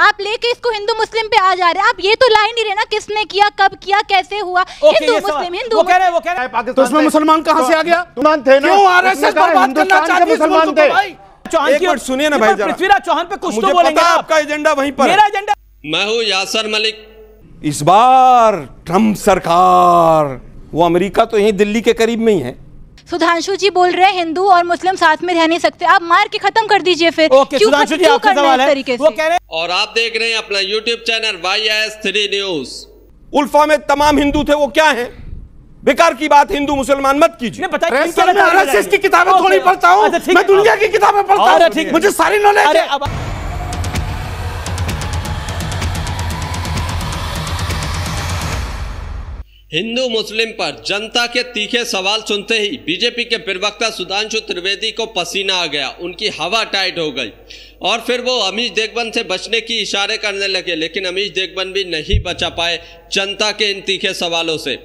आप लेके इसको हिंदू मुस्लिम पे आ जा रहे हैं। आप ये तो ला ही नहीं रहे ना, किसने किया, कब किया, कैसे हुआ। हिंदू मुस्लिम, हिंदू वो कह रहे हैं तो उसमें मुसलमान कहां से आ गया? क्यों आरएसएस बर्बाद करना चाहती है मुसलमान थे? चौहान की सुनिए ना भाई, पृथ्वीराज चौहान पे कुछ तो बोलेंगे। आपका एजेंडा वहीं पर, मेरा एजेंडा। मैं हूं यासर मलिक। इस बार ट्रंप सरकार, वो अमेरिका तो यहीं दिल्ली के करीब में ही है। सुधांशु जी बोल रहे हैं हिंदू और मुस्लिम साथ में रह नहीं सकते। आप मार के खत्म कर दीजिए फिर। सुधांशु जी आपका सवाल है, वो कह रहे हैं। और आप देख रहे हैं अपना YouTube channel YS3 news. ULFA में तमाम हिंदू थे, वो क्या है? बेकार की बात, हिंदू मुसलमान मत कीजिए। आरएसएस की किताबें थोड़ी पढ़ता हूँ मैं, दुनिया की किताबें पढ़ता हूँ, मुझे सारी नॉलेज है। हिंदू मुस्लिम पर जनता के तीखे सवाल सुनते ही बीजेपी के प्रवक्ता सुधांशु त्रिवेदी को पसीना आ गया, उनकी हवा टाइट हो गई और फिर वो अमीश देगबन से बचने की इशारे करने लगे, लेकिन अमीश देगबन भी नहीं बचा पाए जनता के इन तीखे सवालों से।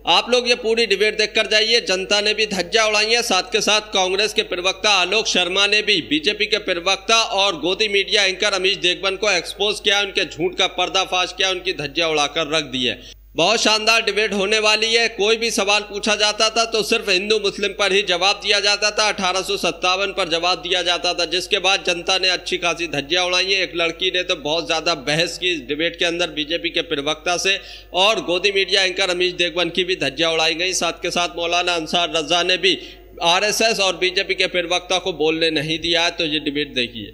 आप लोग ये पूरी डिबेट देखकर जाइए। जनता ने भी धज्जियां उड़ाई है, साथ के साथ कांग्रेस के प्रवक्ता आलोक शर्मा ने भी बीजेपी के प्रवक्ता और गोदी मीडिया एंकर अमीश देगबन को एक्सपोज किया, उनके झूठ का पर्दाफाश किया, उनकी धज्जियां उड़ाकर रख दी है। बहुत शानदार डिबेट होने वाली है। कोई भी सवाल पूछा जाता था तो सिर्फ हिंदू मुस्लिम पर ही जवाब दिया जाता था। 1857 पर जवाब दिया जाता था, जिसके बाद जनता ने अच्छी खासी धज्जियां उड़ाई है। एक लड़की ने तो बहुत ज्यादा बहस की इस डिबेट के अंदर बीजेपी के प्रवक्ता से, और गोदी मीडिया एंकर अमीश देगबन की भी धज्जियां उड़ाई गई। साथ के साथ मौलाना अंसार रजा ने भी आरएसएस और बीजेपी के प्रवक्ता को बोलने नहीं दिया है। तो ये डिबेट देखिए।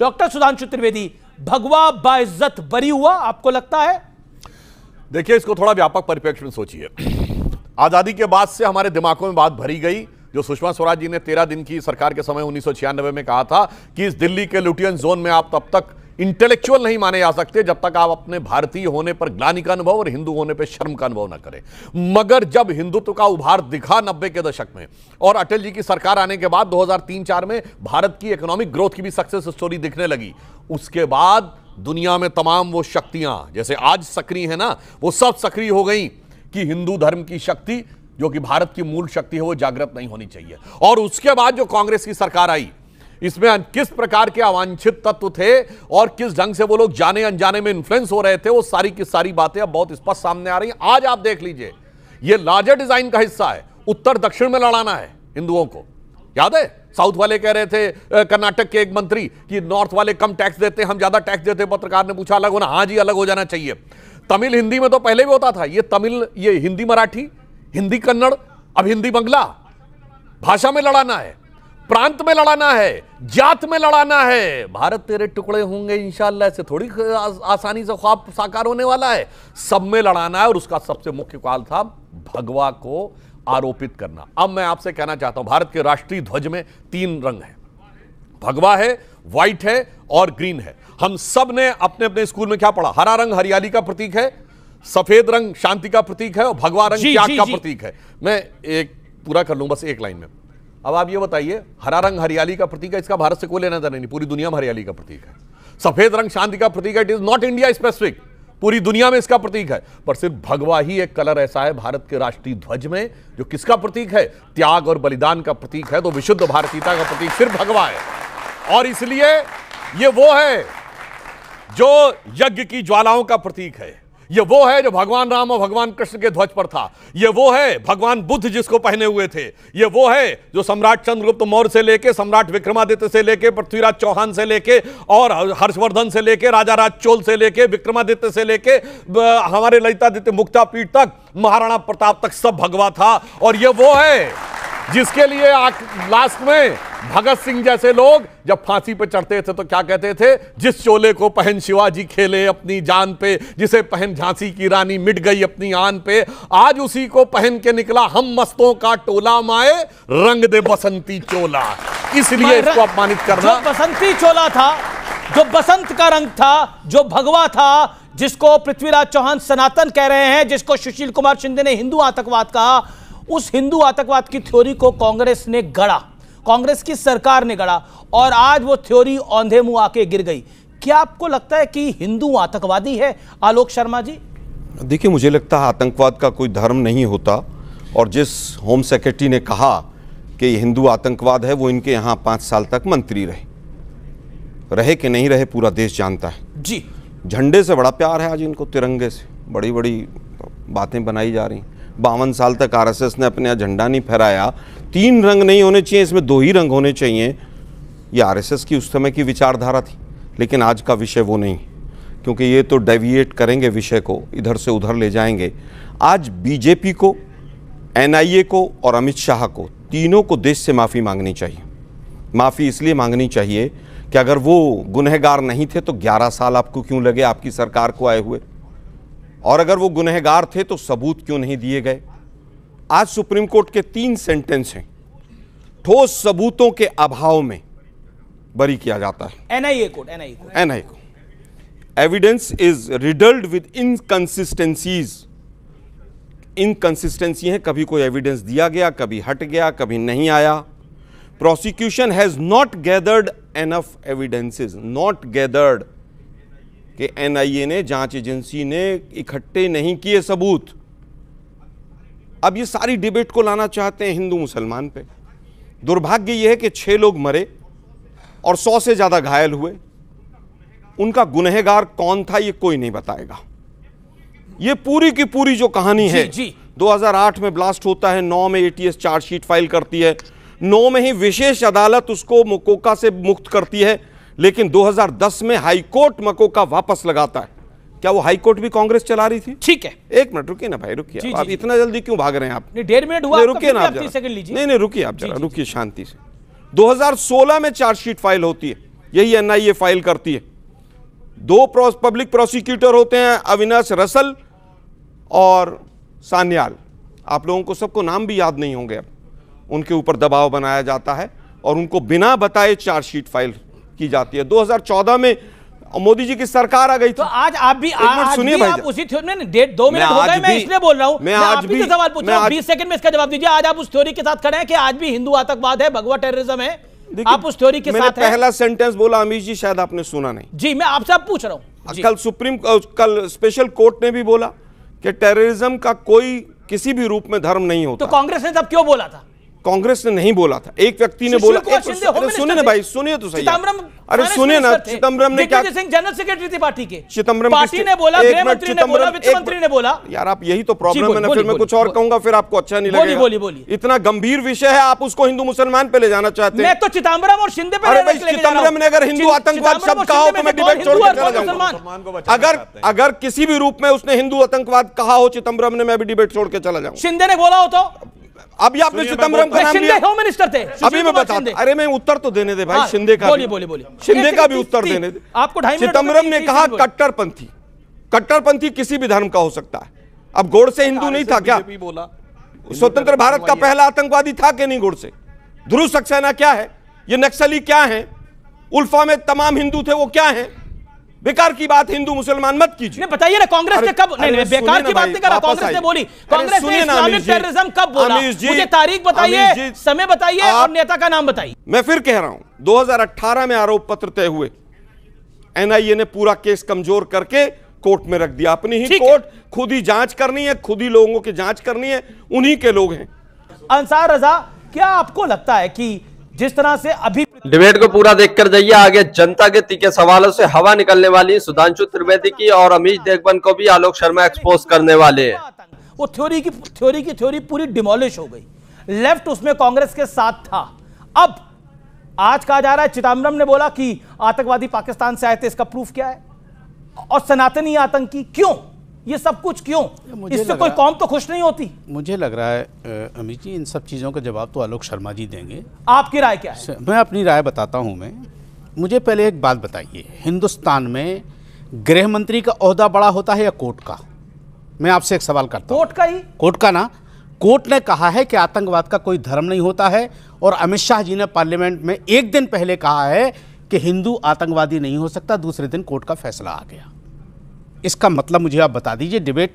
डॉक्टर सुधांशु त्रिवेदी, भगवा बाइज्जत बरी हुआ, आपको लगता है? देखिए, इसको थोड़ा व्यापक परिप्रेक्ष्य में सोचिए। आजादी के बाद से हमारे दिमागों में बात भरी गई, जो सुषमा स्वराज जी ने 13 दिन की सरकार के समय 1996 में कहा था कि इस दिल्ली के लुटियन जोन में आप तब तक इंटेलेक्चुअल नहीं माने जा सकते जब तक आप अपने भारतीय होने पर ग्लानि का अनुभव और हिंदू होने पर शर्म का अनुभव न करें। मगर जब हिंदुत्व का उभार दिखा 90 के दशक में और अटल जी की सरकार आने के बाद 2003-4 में भारत की इकोनॉमिक ग्रोथ की भी सक्सेस स्टोरी दिखने लगी, उसके बाद दुनिया में तमाम वो शक्तियां जैसे आज सक्रिय है ना, वो सब सक्रिय हो गई कि हिंदू धर्म की शक्ति जो कि भारत की मूल शक्ति है वो जागृत नहीं होनी चाहिए। और उसके बाद जो कांग्रेस की सरकार आई, इसमें किस प्रकार के अवांछित तत्व थे और किस ढंग से वो लोग जाने अनजाने में इन्फ्लुएंस हो रहे थे, वो सारी की सारी बातें अब बहुत स्पष्ट सामने आ रही हैं। आज आप देख लीजिए, ये लार्जर डिजाइन का हिस्सा है। उत्तर दक्षिण में लड़ाना है हिंदुओं को। याद है, साउथ वाले कह रहे थे, कर्नाटक के एक मंत्री, कि नॉर्थ वाले कम टैक्स देते, हम ज्यादा टैक्स देते। पत्रकार ने पूछा अलग होना, हाँ जी अलग हो जाना चाहिए। तमिल हिंदी में तो पहले भी होता था, ये तमिल, ये हिंदी मराठी, हिंदी कन्नड़, अब हिंदी बंगला। भाषा में लड़ाना है, प्रांत में लड़ाना है, जात में लड़ाना है। भारत तेरे टुकड़े होंगे इंशाअल्लाह, ऐसे थोड़ी आसानी से ख्वाब साकार होने वाला है। सब में लड़ाना है। और उसका सबसे मुख्य काल था भगवा को आरोपित करना। अब मैं आपसे कहना चाहता हूं, भारत के राष्ट्रीय ध्वज में 3 रंग हैं, भगवा है, व्हाइट है और ग्रीन है। हम सब ने अपने अपने स्कूल में क्या पढ़ा? हरा रंग हरियाली का प्रतीक है, सफेद रंग शांति का प्रतीक है और भगवा रंग त्याग का प्रतीक है। मैं एक पूरा कर लूं बस एक लाइन में। अब आप ये बताइए, हरा रंग हरियाली का प्रतीक है, इसका भारत से कोई लेना देना नहीं, पूरी दुनिया में हरियाली का प्रतीक है। सफेद रंग शांति का प्रतीक है, it is not India specific, पूरी दुनिया में इसका प्रतीक है। पर सिर्फ भगवा ही एक कलर ऐसा है भारत के राष्ट्रीय ध्वज में जो किसका प्रतीक है? त्याग और बलिदान का प्रतीक है। तो विशुद्ध भारतीयता का प्रतीक सिर्फ भगवा है। और इसलिए ये वो है जो यज्ञ की ज्वालाओं का प्रतीक है। ये वो है जो भगवान राम और भगवान कृष्ण के ध्वज पर था। ये वो है भगवान बुद्ध जिसको पहने हुए थे। ये वो है जो सम्राट चंद्रगुप्त मौर्य से लेके, सम्राट विक्रमादित्य से लेके, पृथ्वीराज चौहान से लेके और हर्षवर्धन से लेके, राजा राज चोल से लेके, विक्रमादित्य से लेके हमारे ललितादित्य मुक्तापीठ तक, महाराणा प्रताप तक सब भगवा था। और ये वो है जिसके लिए लास्ट में भगत सिंह जैसे लोग जब फांसी पे चढ़ते थे तो क्या कहते थे? जिस चोले को पहन शिवाजी खेले अपनी जान पे, जिसे पहन झांसी की रानी मिट गई अपनी आन पे, आज उसी को पहन के निकला हम मस्तों का टोला, माए रंग दे बसंती चोला। इसलिए इसको अपमानित करना। जो बसंती चोला था, जो बसंत का रंग था, जो भगवा था, जिसको पृथ्वीराज चौहान सनातन कह रहे हैं, जिसको सुशील कुमार शिंदे ने हिंदू आतंकवाद कहा, उस हिंदू आतंकवाद की थ्योरी को कांग्रेस ने गढ़ा, कांग्रेस की सरकार ने गढ़ा और आज वो थ्योरी औंधे मुंह आके गिर गई। क्या आपको लगता है कि हिंदू आतंकवादी है आलोक शर्मा जी? देखिए, मुझे लगता है आतंकवाद का कोई धर्म नहीं होता। और जिस होम सेक्रेटरी ने कहा कि हिंदू आतंकवाद है, वो इनके यहाँ 5 साल तक मंत्री रहे। रहे कि नहीं रहे पूरा देश जानता है जी। झंडे से बड़ा प्यार है आज इनको, तिरंगे से बड़ी बड़ी बातें बनाई जा रही। 52 साल तक आरएसएस ने अपने यहाँ झंडा नहीं फहराया। 3 रंग नहीं होने चाहिए, इसमें 2 ही रंग होने चाहिए। ये आरएसएस की उस समय की विचारधारा थी, लेकिन आज का विषय वो नहीं, क्योंकि ये तो डेविएट करेंगे विषय को, इधर से उधर ले जाएंगे। आज बीजेपी को, एनआईए को और अमित शाह को, तीनों को देश से माफ़ी मांगनी चाहिए। माफ़ी इसलिए मांगनी चाहिए कि अगर वो गुनहगार नहीं थे तो 11 साल आपको क्यों लगे आपकी सरकार को आए हुए, और अगर वो गुनहगार थे तो सबूत क्यों नहीं दिए गए। आज सुप्रीम कोर्ट के 3 सेंटेंस हैं, ठोस सबूतों के अभाव में बरी किया जाता है एनआईए को। Evidence is riddled with inconsistencies. Inconsistency है, कभी कोई एविडेंस दिया गया, कभी हट गया, कभी नहीं आया। Prosecution has not gathered enough evidences, not gathered कि एनआईए ने, जांच एजेंसी ने इकट्ठे नहीं किए सबूत। अब ये सारी डिबेट को लाना चाहते हैं हिंदू मुसलमान पे। दुर्भाग्य यह है कि 6 लोग मरे और 100 से ज्यादा घायल हुए। उनका गुनहगार कौन था ये कोई नहीं बताएगा। ये पूरी की पूरी जो कहानी है, 2008 में ब्लास्ट होता है, 9 में एटीएस चार्जशीट फाइल करती है, 9 में ही विशेष अदालत उसको मकोका से मुक्त करती है, लेकिन 2010 में हाईकोर्ट मकोका वापस लगाता है। क्या वो हाईकोर्ट भी कांग्रेस चला रही थी? ठीक है, एक मिनट रुकिए ना भाई, रुकिए। आप इतना जल्दी क्यों भाग रहे हैं? आप 1.5 मिनट हुआ, रुकिए ना आप जरा। नहीं रुकिए आप जरा, रुकिए शांति से। 2016 में चार्जशीट फाइल होती है, यही एनआईए फाइल करती है। 2 पब्लिक प्रोसिक्यूटर होते हैं, अविनाश रसल और सान्याल। आप लोगों को सबको नाम भी याद नहीं होंगे। अब उनके ऊपर दबाव बनाया जाता है और उनको बिना बताए चार्जशीट फाइल की जाती है। 2014 में मोदी जी की सरकार आ गई थी। तो आज आप भी सुनिए भाई, आप उसी थ्योरी में 2 मिनट हो गए, मैं इसलिए बोल रहा हूं, मैं आज भी सवाल पूछ रहा हूं, 20 सेकंड में इसका जवाब दीजिए। आज आप उस थ्योरी के साथ खड़े हैं कि आज भी हिंदू आतंकवाद है, भगवा टेररिज्म है, आप उस थ्योरी के साथ हैं? पहला सेंटेंस बोला अमीश जी, शायद आपने सुना नहीं जी। मैं आपसे अब पूछ रहा हूं। कल स्पेशल कोर्ट ने भी बोला कि टेररिज्म का कोई किसी भी रूप में धर्म नहीं होता। तो कांग्रेस ने तब क्यों बोला था? कांग्रेस ने नहीं बोला था, एक व्यक्ति ने बोला। सुनिए ना भाई, सुनिए तो सही। अरे सुनिए ना, चिदम्बरम ने क्या, जनरल सेक्रेटरी थे पार्टी के, चिदम्बरम पार्टी ने बोला, गृह मंत्री ने बोला, वित्त मंत्री ने बोला। यार आप यही तो प्रॉब्लम है ना, फिर मैं कुछ और कहूंगा फिर आपको अच्छा नहीं लगेगा। बोलिए। इतना गंभीर विषय है, आप उसको हिंदू मुसलमान पे ले जाना चाहते हैं। मैं तो चिदम्बरम और शिंदे पे। अरे भाई, चिदम्बरम ने अगर हिंदू आतंकवाद शब्द कहा हो तो मैं डिबेट छोड़ के चला जाऊंगा। अगर किसी भी रूप में उसने हिंदू आतंकवाद कहा हो चिदम्बरम ने, मैं भी डिबेट छोड़ के चला जाऊंगा। शिंदे ने बोला हो तो अभी आपने चिदम्बरम का नाम लिया, होम मिनिस्टर थे। अभी मैं बताता, अरे मैं उत्तर तो देने दे भाई, शिंदे का बोलिए शिंदे का भी उत्तर देने दे। आपको 2.5 मिनट। चिदम्बरम ने कहा कट्टरपंथी किसी भी धर्म का हो सकता है। अब गोडसे हिंदू नहीं था क्या? स्वतंत्र भारत का पहला आतंकवादी था कि नहीं गोडसे? ध्रुव सक्सेना क्या है? ये नक्सली क्या है? उल्फा में तमाम हिंदू थे, वो क्या है? बेकार की बात हिंदू मुसलमान मत कीजिए। बताइए ना, कांग्रेस ने कब? नहीं, बेकार की बात नहीं करा, कांग्रेस ने बोली। कांग्रेस ने इस्लामिक टेररिज्म कब बोला? मुझे तारीख बताइए, समय बताइए और नेता का नाम बताइए। मैं फिर कह रहा हूं, 2018 में आरोप पत्र तय हुए, एनआईए ने पूरा केस कमजोर करके कोर्ट में रख दिया। अपनी ही कोर्ट, खुद ही जांच करनी है, खुद ही लोगों की जांच करनी है, उन्हीं के लोग हैं। अंसार रजा, क्या आपको लगता है कि जिस तरह से अभी डिबेट को पूरा देखकर जाइए आगे, जनता के तीखे सवालों से हवा निकलने वाली सुधांशु त्रिवेदी की और अमीश देशबन को भी आलोक शर्मा एक्सपोज करने वाले हैं। वो थ्योरी पूरी डिमोलिश हो गई। लेफ्ट उसमें कांग्रेस के साथ था। अब आज कहा जा रहा है, चिदम्बरम ने बोला कि आतंकवादी पाकिस्तान से आए थे, इसका प्रूफ क्या है? और सनातनी आतंकी क्यों? ये सब कुछ क्यों? इससे कोई कौम तो खुश नहीं होती। मुझे लग रहा है अमित जी, इन सब चीज़ों का जवाब तो आलोक शर्मा जी देंगे। आपकी राय क्या है? मैं अपनी राय बताता हूं। मुझे पहले एक बात बताइए, हिंदुस्तान में गृह मंत्री का ओहदा बड़ा होता है या कोर्ट का? मैं आपसे एक सवाल करता हूं। कोर्ट का ही। कोर्ट का ना। कोर्ट ने कहा है कि आतंकवाद का कोई धर्म नहीं होता है, और अमित शाह जी ने पार्लियामेंट में एक दिन पहले कहा है कि हिंदू आतंकवादी नहीं हो सकता। दूसरे दिन कोर्ट का फैसला आ गया। इसका मतलब मुझे आप बता दीजिए, डिबेट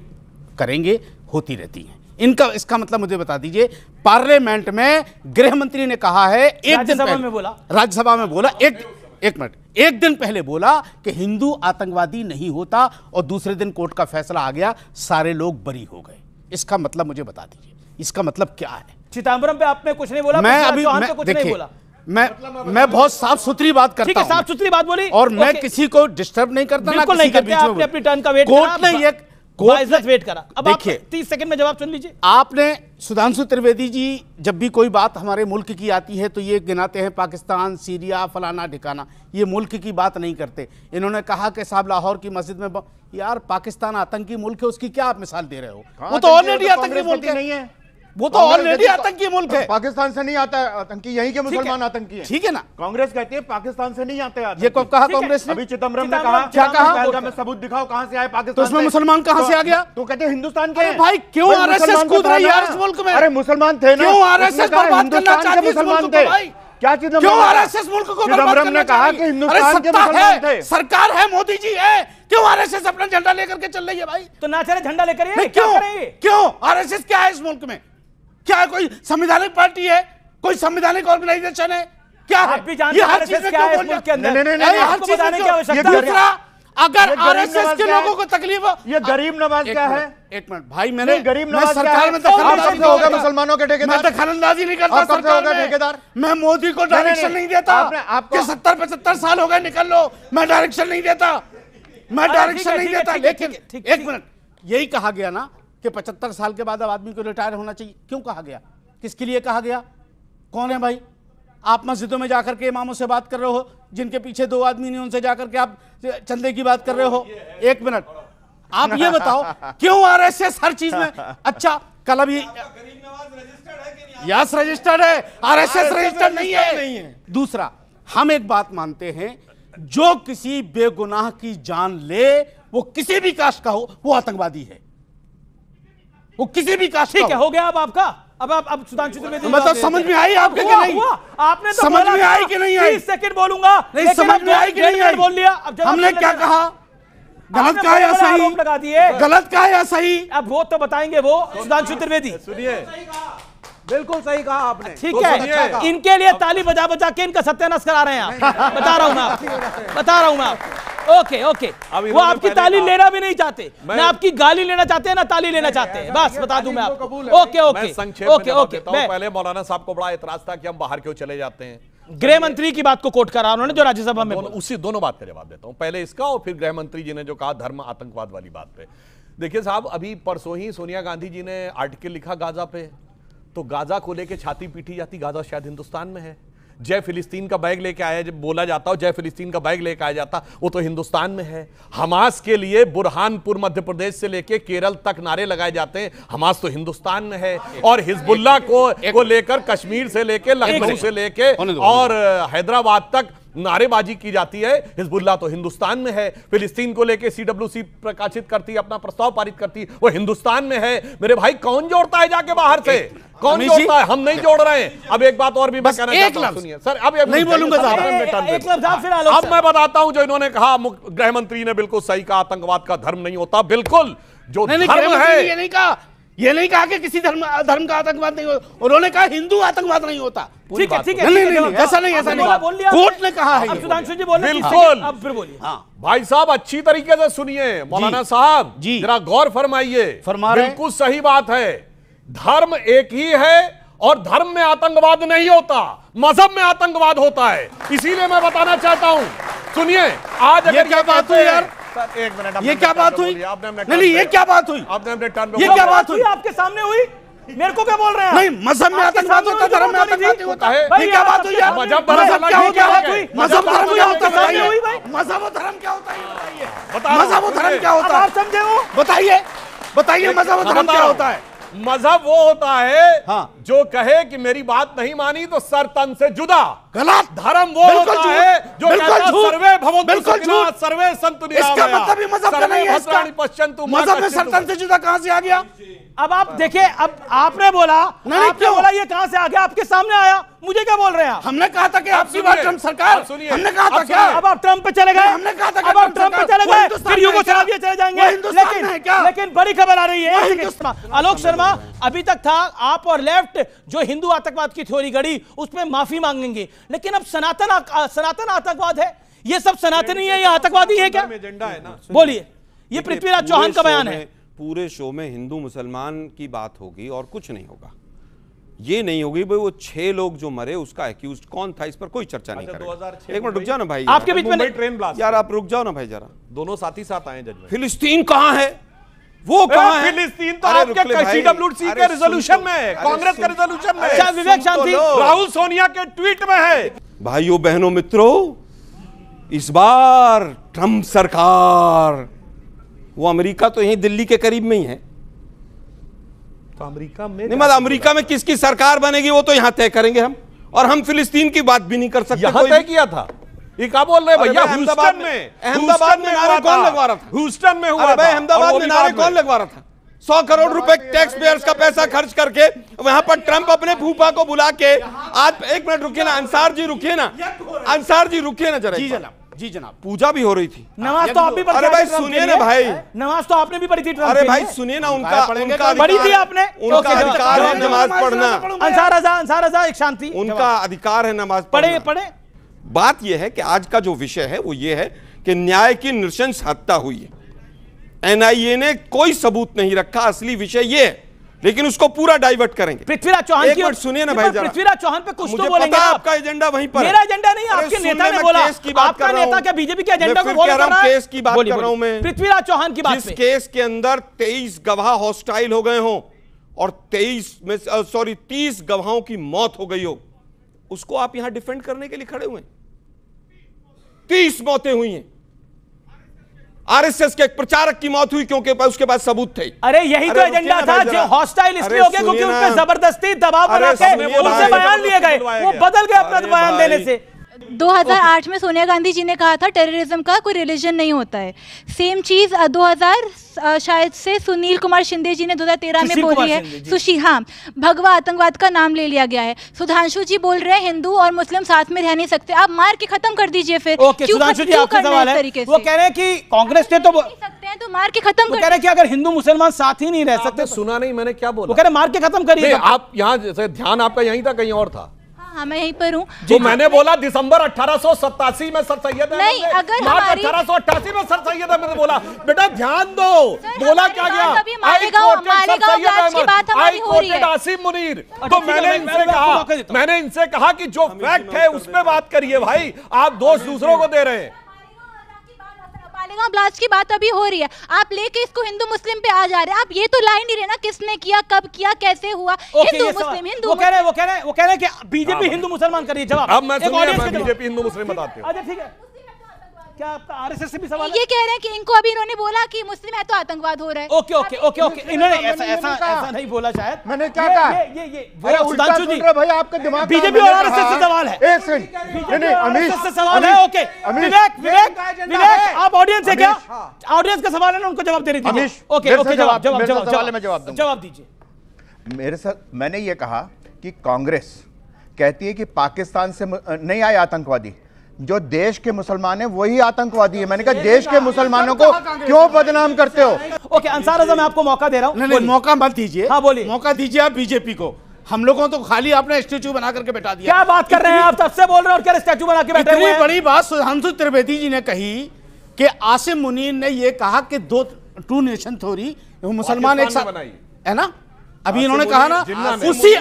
करेंगे, होती रहती है इसका मतलब मुझे बता दीजिए, पार्लियामेंट में गृह मंत्री ने कहा है, एक दिन पहले बोला, राज्यसभा में बोला, एक मिनट, एक दिन पहले बोला कि हिंदू आतंकवादी नहीं होता, और दूसरे दिन कोर्ट का फैसला आ गया, सारे लोग बरी हो गए। इसका मतलब मुझे बता दीजिए, इसका मतलब क्या है? चिदम्बरम पे आपने कुछ नहीं बोला, मैं अभी कुछ नहीं बोला। मैं बहुत साफ सुथरी बात करता हूं। ठीक है, साफ सुथरी बात बोली और मैं किसी को डिस्टर्ब नहीं करता, बिल्कुल नहीं करते। आपने अपनी टर्न का वेट कोर्ट ने ये बाइज्जत वेट करा। अब आप देखिए 30 सेकंड में जवाब सुन लीजिए। आपने सुधांशु त्रिवेदी जी जब भी कोई बात हमारे मुल्क की आती है तो ये गिनाते हैं पाकिस्तान, सीरिया, फलाना ठिकाना, ये मुल्क की बात नहीं करते। इन्होंने कहा कि साहब लाहौर की मस्जिद में यार पाकिस्तान आतंकी मुल्क है, उसकी क्या आप मिसाल दे रहे हो? वो तो ऑलरेडी आतंकी मुल्क नहीं है, वो तो ऑलरेडी आतंकी मुल्क है। पाकिस्तान से नहीं आता है आतंकी, यहीं के मुसलमान आतंकी हैं। ठीक है ना, कांग्रेस कहती है पाकिस्तान से नहीं आते आतंकी। ये कब कहा कांग्रेस ने? अभी चिदम्बरम ने कहा, क्या कहा? में सबूत दिखाओ कहां से आए पाकिस्तान। तो उसमें मुसलमान कहां से आ गया? तो कहते हैं हिंदुस्तान के। भाई क्यों आरएसएस कूद रही है इस मुल्क में? अरे मुसलमान थे ना, क्यों आरएसएस बर्बाद करना चाहती है इस मुल्क को? भाई क्या चीज क्यों आरएसएस मुल्क को बर्बाद करना कहा कि हिंदुस्तान के मुसलमान थे? सरकार है, मोदी जी है, क्यों आरएसएस अपना झंडा लेकर के चल रही है? भाई तो ना चले झंडा लेकर ये क्यों करेंगे? क्यों आरएसएस क्या है इस मुल्क में? क्या है, कोई संवैधानिक पार्टी है, कोई संवैधानिक ऑर्गेनाइजेशन है, क्या है? आप भी जानते हैं आरएसएस क्या है इस मुल्क के अंदर। नहीं, आपको बताने की आवश्यकता है। दूसरा, अगर आरएसएस के लोगों को तकलीफ हो, ये गरीब नवाज क्या है? एक मिनट भाई, मैंने गरीब मैं नवाज सरकार में दखलंदाजी होगा मुसलमानों के ठेकेदार। मैं दखलंदाजी नहीं करता सरकार में। ठेकेदार मैं मोदी को डायरेक्शन नहीं देता। आपको 70-75 साल हो गए, निकल लो, मैं डायरेक्शन नहीं देता, मैं डायरेक्शन नहीं देता। लेकिन एक मिनट, यही कहा गया ना कि 75 साल के बाद अब आदमी को रिटायर होना चाहिए। क्यों कहा गया? किसके लिए कहा गया? कौन है भाई? आप मस्जिदों में जाकर के इमामों से बात कर रहे हो, जिनके पीछे 2 आदमी नहीं, उनसे जाकर के आप चंदे की बात कर रहे हो। एक मिनट, आप ये बताओ क्यों आरएसएस हर चीज में? अच्छा, कल अभी यस रजिस्टर्ड है, आरएसएस रजिस्टर्ड नहीं है। दूसरा, हम एक बात मानते हैं, जो किसी बेगुनाह की जान ले, वो किसी भी कास्ट का हो, वो आतंकवादी है, वो किसी भी कास्ट का। ठीक है, हो गया अब आपका। अब सुधांशु त्रिवेदी मतलब समझ में आई आपके कि नहीं? आपने तो समझ में आई कि नहीं आई? 30 सेकंड बोलूंगा, नहीं समझ में आई कि नहीं आई? बोल लिया। हमने क्या कहा? गलत कहा या सही? लगा दिए। गलत कहा या सही? अब वो तो बताएंगे वो सुधांशु त्रिवेदी। सुनिए, बिल्कुल सही कहा आपने। ठीक है, इनके लिए ताली बजा बजा के इनका सत्यानाश करा रहे हैं आप। बता रहा हूं मैं ओके वो आपकी ताली लेना भी नहीं चाहते, ना आपकी गाली लेना चाहते हैं, ना ताली लेना चाहते हैं। बस बता दूं मैं आपको। ओके संक्षेप में पहले मौलाना साहब को बड़ा एतराज था कि हम बाहर क्यों चले जाते हैं। गृह मंत्री की बात को कोट करा उन्होंने जो राज्यसभा में उसी दोनों बात का जवाब देता हूं, पहले इसका और फिर गृह मंत्री जी ने जो कहा धर्म आतंकवाद वाली बात पे। देखिए साहब, अभी परसों ही सोनिया गांधी जी ने आर्टिकल लिखा गाजा पे, तो गाजा को लेके छाती पीटी जाती, गाजा शायद हिंदुस्तान में है। जय फिलिस्तीन का बैग लेके आया, जब बोला जाता हो जय फिलिस्तीन का बैग लेके आया जाता, वो तो हिंदुस्तान में है। हमास के लिए बुरहानपुर मध्य प्रदेश से लेके केरल तक नारे लगाए जाते हैं, हमास तो हिंदुस्तान में है। और हिजबुल्लाह को लेकर कश्मीर से लेके लखनऊ से लेके और हैदराबाद तक नारेबाजी की जाती है, हिजबुल्लाह तो हिंदुस्तान में है। फिलिस्तीन को लेके सीडब्ल्यूसी प्रकाशित करती है, अपना प्रस्ताव पारित करती है, वो हिंदुस्तान में है। मेरे भाई कौन जोड़ता है जाके बाहर से? कौन जोड़ता है? हम नहीं जोड़ रहे हैं। अब एक बात और भी मैं कहना चाहता हूं, सुनिए सर, अब नहीं बोलूंगा अब मैं बताता हूं जो इन्होंने कहा, गृह मंत्री ने बिल्कुल सही कहा, आतंकवाद का धर्म नहीं होता। बिल्कुल, जो धर्म है, ये नहीं कहा कि किसी धर्म का आतंकवाद नहीं होता, उन्होंने कहा हिंदू आतंकवाद नहीं होता। ठीक है, नहीं, ऐसा नहीं कोर्ट ने कहा है। सुधांशु जी बोले बिल्कुल। अब फिर बोलिए। भाई साहब अच्छी तरीके से सुनिए, मौलाना साहब जी जरा गौर फरमाइए। बिल्कुल सही बात है, धर्म एक ही है और धर्म में आतंकवाद नहीं होता, मजहब में आतंकवाद होता है। इसीलिए मैं बताना चाहता हूं, सुनिए, आज ये क्या बात हुई यार? एक मिनट, ये क्या बात हुई? नहीं, ये क्या बात हुई? ये क्या बात हुई? आपके सामने हुई? मेरे को क्या बोल रहे हैं? नहीं, मजहब में आतंकवाद होता, धर्म में आतंकवाद होता है। ये क्या बात हुई यार? मजहब क्या होता है? मजहब धर्म क्या होता है? मजहब और धर्म क्या होता है? मजहब और धर्म क्या होता है? आप समझे हो? बताइए मजहब और धर्म क्या होता है? मजहब वो होता है हाँ। जो कहे कि मेरी बात नहीं मानी तो सर तन से जुदा। गलत। धर्म वो होता है जो कहता है सर्वे भवन्तु सुखिनः सर्वे सन्तु निरामयाः। इसका मतलब ही मजहब का नहीं है। मजहब में सर तन से जुदा कहां से आ गया? अब आप देखिए, अब आपने बोला, ये कहां से आ गया? आपके सामने आया, मुझे क्या बोल रहे हैं? हमने कहा था कि आपकी बात ट्रम्प सरकार, हमने कहा था क्या? अब आप ट्रम्प पे चले गए, हमने कहा था अब आप ट्रम्प पे चले गए, फिर यूगोस्लाविया चले जाएंगे। लेकिन बड़ी खबर आ रही है, आलोक शर्मा, अभी तक था आप और लेफ्ट जो हिंदू आतंकवाद की थ्योरी गढ़ी उसमें माफी मांगेंगे, लेकिन अब सनातन आतंकवाद है। ये सब सनातनी है या आतंकवादी है क्या? एजेंडा है ना। बोलिए, ये पृथ्वीराज चौहान का बयान है। पूरे शो में हिंदू मुसलमान की बात होगी और कुछ नहीं होगा। ये नहीं होगी भाई वो 6 लोग जो मरे उसका एक्यूज्ड कौन था, इस पर कोई चर्चा नहीं करेगा। एक मिनट रुक जाओ ना भाई, आपके बीच में ट्रेन ब्लास्ट यार आप रुक जाओ ना भाई जरा। दोनों साथ ही साथ आए जज में। फिलिस्तीन कहाँ है, वो कहाँ है? फिलिस्तीन तो आपके CWC के रिजोल्यूशन में है, कांग्रेस के रिजोल्यूशन में है, विवेक शांति राहुल सोनिया के ट्वीट में है। भाइयों बहनों मित्रों, इस बार ट्रंप सरकार, वो अमेरिका तो यहीं दिल्ली के करीब में ही है, तो अमेरिका में नहीं मतलब अमेरिका में किसकी सरकार बनेगी वो तो यहां तय करेंगे हम, और हम फिलिस्तीन की बात भी नहीं कर सकते। यहां तय किया था, ये क्या बोल रहे हैं भैया? अहमदाबाद में नारे कौन लगवा रहा था? ह्यूस्टन में हुआ था। अहमदाबाद में नारे कौन लगवा रहा था? 100 करोड़ रुपए टैक्स पेयर्स का पैसा खर्च करके वहां पर ट्रंप अपने फूफा को बुला के, आज एक मिनट रुकिए ना, अंसार जी रुकिए ना, अंसार जी रुकिए ना जरा। जी जनाब, जी जनाब। पूजा भी हो रही थी, नमाज तो आप भी पढ़ी। अरे भाई सुनिए ना भाई, नमाज तो आपने भी पढ़ी थी। अरे भाई सुनिए ना, उनका पढ़ी थी आपने, उनका अधिकार है नमाज पढ़ना। अंसार रजा एक शांति, उनका अधिकार है नमाज पढ़े पढ़े। बात यह है कि आज का जो विषय है वो ये है कि न्याय की नृशंस हत्या हुई है। NIA ने कोई सबूत नहीं रखा, असली विषय ये है, लेकिन उसको पूरा डाइवर्ट करेंगे। पृथ्वीराज चौहान एक मिनट सुनिए ना भाई जरा। पृथ्वीराज चौहान पे कुछ तो बोलेंगे। आपका एजेंडा वहीं पर, मेरा एजेंडा नहीं, आपके नेता ने बोला। आपका नेता क्या बीजेपी के एजेंडा को बोल रहा है? केस की बात कर रहा हूं मैं, पृथ्वीराज चौहान की बात। जिस केस के अंदर 23 गवाह हॉस्टाइल हो गए हों और 30 गवाहों की मौत हो गई हो, उसको आप यहां डिफेंड करने के लिए खड़े हुए हैं। 30 मौतें हुई हैं, RSS के एक प्रचारक की मौत हुई क्योंकि उसके पास सबूत थे। अरे यही तो एजेंडा था, जो हॉस्टाइल इसलिए हो गया क्योंकि उन पे जबरदस्ती दबाव बना के उनसे बयान लिए गए, वो बदल गए अपना बयान देने से। 2008 में सोनिया गांधी जी ने कहा था टेररिज्म का कोई रिलीजन नहीं होता है। सेम चीज 2000 शायद से सुनील कुमार शिंदे जी ने 2013 में बोली है। हाँ, भगवा आतंकवाद का नाम ले लिया गया है। सुधांशु जी बोल रहे हैं हिंदू और मुस्लिम साथ में रह नहीं सकते, आप मार के खत्म कर दीजिए फिर। सुधांशु जी आपका सवाल है, वो कह रहे हैं कि कांग्रेस ने तो सकते हैं तो मार के खत्म कर, कह रहे हैं कि अगर हिंदू मुसलमान साथ ही नहीं रह सकते। सुना नहीं मैंने क्या बोला? वो कह रहे मार के खत्म करिए। आप यहाँ जैसे ध्यान आपका यहीं था, कहीं और था। हाँ, मैं यहीं पर हूँ। जो मैंने बोला दिसंबर 1887 में सर सैयद नहीं, अगर मार्च 1888 में सर सैयद मैंने बोला, बेटा ध्यान दो, बोला क्या गया? आसिम मुनीर। तो मैंने इनसे कहा कि जो फैक्ट है उसमें बात करिए भाई, आप दोष दूसरों को दे रहे हैं। मालेगांव ब्लास्ट की बात अभी हो रही है, आप लेके इसको हिंदू मुस्लिम पे आ जा रहे हैं। आप ये तो लाइन नहीं रहे ना, किसने किया, कब किया, कैसे हुआ। हिंदू मुस्लिम, हिंदू वो कह रहे हैं कि बीजेपी हिंदू मुसलमान करिए। जवाब अब मैं बीजेपी हिंदू मुस्लिम बताते हैं। अच्छा ठीक है, क्या आपका RSS से भी सवाल है? ये कह रहे हैं कि इनको अभी इन्होंने बोला कि मुस्लिम है तो आतंकवाद हो रहा है। ओके, इन्होंने ऐसा नहीं बोला शायद। मैंने क्या कहा? ये सुधांशु जी भाई आपके दिमाग बीजेपी और RSS से सवाल है। एक सेकंड, नहीं अमीश से सवाल है। ओके विवेक आप ऑडियंस है क्या? ऑडियंस का सवाल है ना, उनको जवाब दे दीजिए। ओके जवाब दीजिए। मेरे साथ मैंने ये कहा कि कांग्रेस कहती है कि पाकिस्तान से नहीं आए आतंकवादी, जो देश के मुसलमान हैं वही आतंकवादी है। मैंने कहा देश के मुसलमानों को क्यों बदनाम करते हो? ओके अंसार रज़ा, मैं आपको मौका दे रहा हूं। नहीं, मौका मत दीजिए। हाँ बोलिए। मौका दीजिए आप बीजेपी को। हम लोगों तो खाली आपने स्टैचू बना करके बैठा दिया। क्या बात कर रहे हैं आप? तब से बोल रहे हैं और क्या स्टैचू बना के बैठे हुए हैं? बड़ी बात सुधांशु त्रिवेदी जी ने कही कि आसिम मुनीर ने ये कहा कि टू नेशन थ्योरी, मुसलमान एक साथ है ना। अभी इन्होंने कहा ना उसी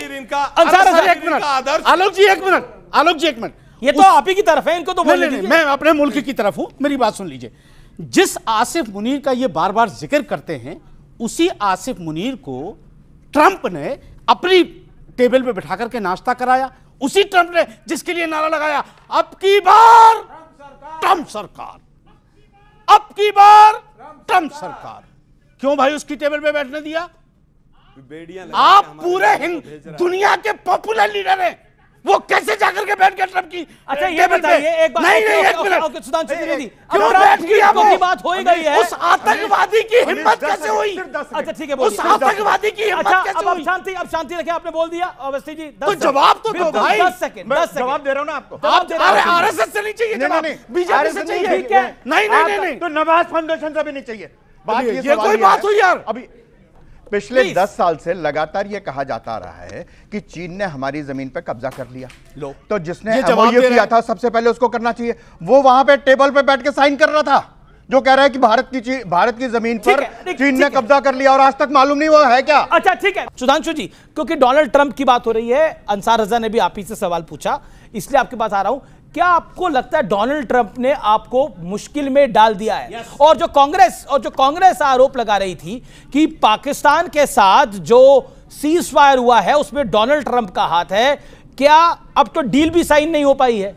आलोक जी एक मिनट, ये तो आप ही की तरफ है, इनको तो बोलने दीजिए। मैं अपने मुल्क की तरफ हूं, मेरी बात सुन लीजिए। जिस आसिफ मुनीर का ये बार बार जिक्र करते हैं, उसी आसिफ मुनीर को ट्रंप ने अपनी टेबल पे बिठा करके नाश्ता कराया। उसी ट्रंप ने जिसके लिए नारा लगाया, अब की बार ट्रंप सरकार, अब की बार ट्रंप सरकार। क्यों भाई उसकी टेबल पे बैठने दिया? आप पूरे दुनिया के पॉपुलर लीडर हैं, वो कैसे जाकर के बैठ गए ट्रंप की? अच्छा ये बताइए एक बात। नहीं एक मिनट, सुधांशु त्रिवेदी, क्यों बैठ गया? की बात हो ही गई है। उस आतंकवादी की हिम्मत कैसे हुई? अच्छा ठीक है, उस आतंकवादी की हिम्मत कैसे हुई? अब शांति रखें, आपने बोल दिया अवस्थी जी। तो जवाब तो दो भाई। 10 सेकंड जवाब दे रहा हूं ना आपको। RSS से नहीं चाहिए जवाब, बीजेपी से चाहिए। ठीक है, नहीं तो नवाज फाउंडेशन से भी नहीं चाहिए। बात ये कोई बात हुई यार? अभी पिछले 10 साल से लगातार ये कहा जाता रहा है कि चीन ने हमारी जमीन पर कब्जा कर लिया। तो जिसने MOU किया था सबसे पहले उसको करना चाहिए। वो वहां पे टेबल पे बैठ के साइन कर रहा था, जो कह रहा है कि भारत की जमीन पर चीन ने कब्जा कर लिया और आज तक मालूम नहीं हुआ है क्या? अच्छा ठीक है सुधांशु जी, क्योंकि डोनाल्ड ट्रंप की बात हो रही है, अंसार रजा ने भी आप ही से सवाल पूछा, इसलिए आपके पास आ रहा हूं। क्या आपको लगता है डोनाल्ड ट्रंप ने आपको मुश्किल में डाल दिया है? और जो कांग्रेस आरोप लगा रही थी कि पाकिस्तान के साथ जो सीज फायर हुआ है उसमें डोनाल्ड ट्रंप का हाथ है, क्या अब तो डील भी साइन नहीं हो पाई है?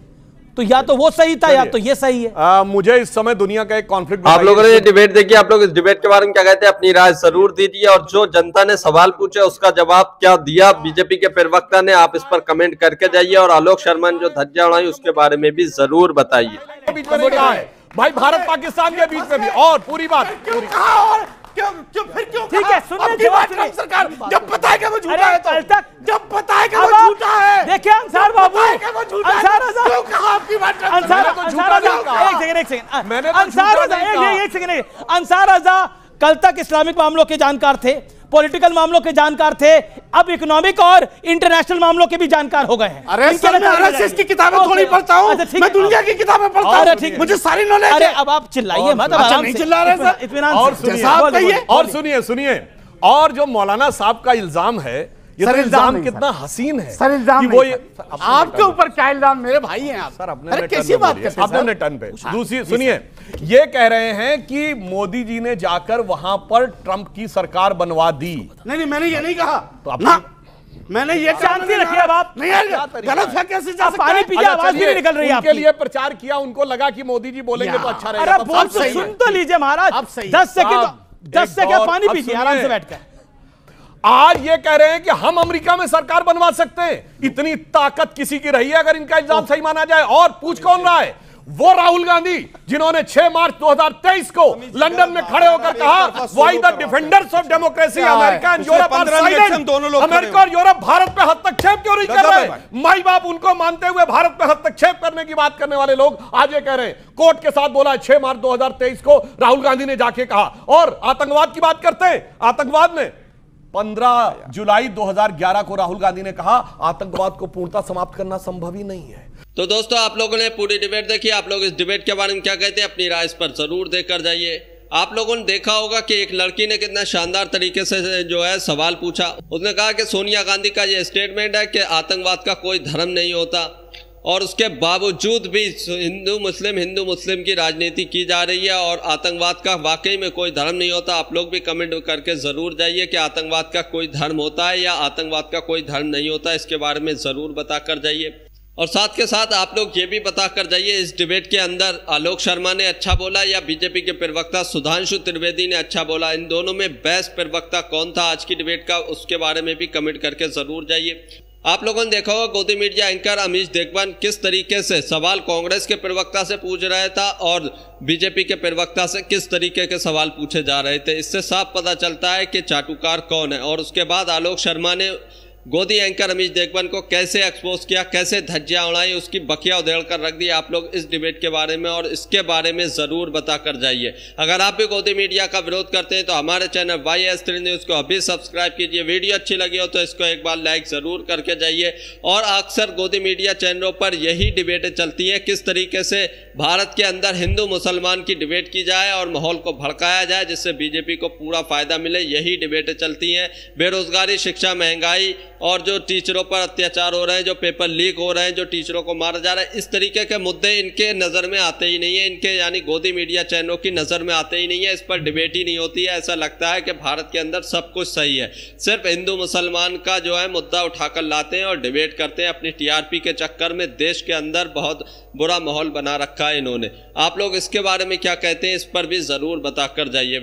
तो या तो वो सही था या तो ये सही है। मुझे इस समय दुनिया का एक कॉन्फ्लिक्ट, आप लोगों ने ये डिबेट देखी, आप लोग इस डिबेट के बारे में क्या कहते हैं, अपनी राय जरूर दीजिए। और जो जनता ने सवाल पूछे उसका जवाब क्या दिया बीजेपी के प्रवक्ता ने, आप इस पर कमेंट करके जाइए। और आलोक शर्मा ने जो धज्जियां उड़ाई उसके बारे में भी जरूर बताइए। भाई भारत पाकिस्तान के बीच में भी और पूरी बात ठीक है, सुनिए सरकार जब पता है कि वो झूठा है, तो जब पता है कि वो झूठा है, देखिए अंसार बाबू, अंसार रजा, एक सेकंड, अंसार रजा कल तक इस्लामिक मामलों के जानकार थे, पॉलिटिकल मामलों के जानकार थे, अब इकोनॉमिक और इंटरनेशनल मामलों के भी जानकार हो गए हैं। अरे सर, मैं आरएसएस की किताबें थोड़ी पढ़ता हूं, मैं दुनिया की किताबें पढ़ता हूं, मुझे सारी नॉलेज है। अरे अब आप चिल्लाइए मत, अब नहीं चिल्ला रहे सर, और सुनिए, और जो मौलाना साहब का इल्जाम है, ये तो इल्जाम कितना हसीन है सर। इल्जाम वो आपके ऊपर क्या इल्जाम? मेरे भाई हैं आप सर, अपने कैसी बात करते हैं, अपने टर्न पे। दूसरी सुनिए, ये कह रहे हैं कि मोदी जी ने जाकर वहां पर ट्रंप की सरकार बनवा दी। नहीं, मैंने ये नहीं कहा, तो ना मैंने ये शांति रखिए। अब आप नहीं, गलत है, कैसे जा सकता पानी पीजिए, आवाज भी नहीं निकल रही है। उनके लिए प्रचार किया, उनको लगा कि मोदी जी बोलेंगे तो अच्छा रहेगा। अरे सुन तो लीजिए महाराज, 10 सेकंड पानी पीजिए आराम से बैठकर। आज ये कह रहे हैं कि हम अमेरिका में सरकार बनवा सकते हैं, इतनी ताकत किसी की रही है अगर इनका इल्जाम सही माना जाए। और पूछ कौन रहा है? वो राहुल गांधी जिन्होंने 6 मार्च 2023 को लंदन में खड़े होकर कहा, why the defenders of democracy America and Europe are silent. America और यूरोप भारत पे हस्तक्षेप क्यों नहीं कर रहे? माई बाप उनको मानते हुए भारत पे हस्तक्षेप करने की बात करने वाले लोग आज ये कह रहे हैं, कोर्ट के साथ बोला 6 मार्च 2023 को राहुल गांधी ने जाके कहा। और आतंकवाद की बात करते हैं, आतंकवाद में 15 जुलाई 2011 को राहुल गांधी ने कहा आतंकवाद को पूर्णतः समाप्त करना संभव ही नहीं है। तो दोस्तों, आप लोगों ने पूरी डिबेट देखी, आप लोग इस डिबेट के बारे में क्या कहते हैं, अपनी राय इस पर जरूर देकर जाइए। आप लोगों ने देखा होगा कि एक लड़की ने कितना शानदार तरीके से जो है सवाल पूछा। उसने कहा कि सोनिया गांधी का ये स्टेटमेंट है कि आतंकवाद का कोई धर्म नहीं होता, और उसके बावजूद भी हिंदू मुस्लिम की राजनीति की जा रही है, और आतंकवाद का वाकई में कोई धर्म नहीं होता। आप लोग भी कमेंट करके ज़रूर जाइए कि आतंकवाद का कोई धर्म होता है या आतंकवाद का कोई धर्म नहीं होता, इसके बारे में ज़रूर बता कर जाइए। और साथ के साथ आप लोग ये भी बता कर जाइए, इस डिबेट के अंदर आलोक शर्मा ने अच्छा बोला या बीजेपी के प्रवक्ता सुधांशु त्रिवेदी ने अच्छा बोला, इन दोनों में बेस्ट प्रवक्ता कौन था आज की डिबेट का, उसके बारे में भी कमेंट करके ज़रूर जाइए। आप लोगों ने देखा होगा गोदी मीडिया एंकर अमीश देगवान किस तरीके से सवाल कांग्रेस के प्रवक्ता से पूछ रहा था और बीजेपी के प्रवक्ता से किस तरीके के सवाल पूछे जा रहे थे। इससे साफ पता चलता है कि चाटुकार कौन है। और उसके बाद आलोक शर्मा ने गोदी एंकर अमीश देगवान को कैसे एक्सपोज किया, कैसे धज्जियां उड़ाई, उसकी बकिया उधेड़ कर रख दी। आप लोग इस डिबेट के बारे में और इसके बारे में ज़रूर बता कर जाइए। अगर आप भी गोदी मीडिया का विरोध करते हैं तो हमारे चैनल YS3 न्यूज़ को अभी सब्सक्राइब कीजिए। वीडियो अच्छी लगी हो तो इसको एक बार लाइक ज़रूर करके जाइए। और अक्सर गोदी मीडिया चैनलों पर यही डिबेटें चलती हैं, किस तरीके से भारत के अंदर हिंदू मुसलमान की डिबेट की जाए और माहौल को भड़काया जाए जिससे बीजेपी को पूरा फायदा मिले, यही डिबेटें चलती हैं। बेरोजगारी, शिक्षा, महंगाई और जो टीचरों पर अत्याचार हो रहे हैं, जो पेपर लीक हो रहे हैं, जो टीचरों को मारा जा रहा है, इस तरीके के मुद्दे इनके नज़र में आते ही नहीं है, इनके यानी गोदी मीडिया चैनलों की नज़र में आते ही नहीं है। इस पर डिबेट ही नहीं होती है। ऐसा लगता है कि भारत के अंदर सब कुछ सही है, सिर्फ हिंदू मुसलमान का जो है मुद्दा उठाकर लाते हैं और डिबेट करते हैं। अपनी TRP के चक्कर में देश के अंदर बहुत बुरा माहौल बना रखा है इन्होंने। आप लोग इसके बारे में क्या कहते हैं, इस पर भी ज़रूर बता कर जाइए।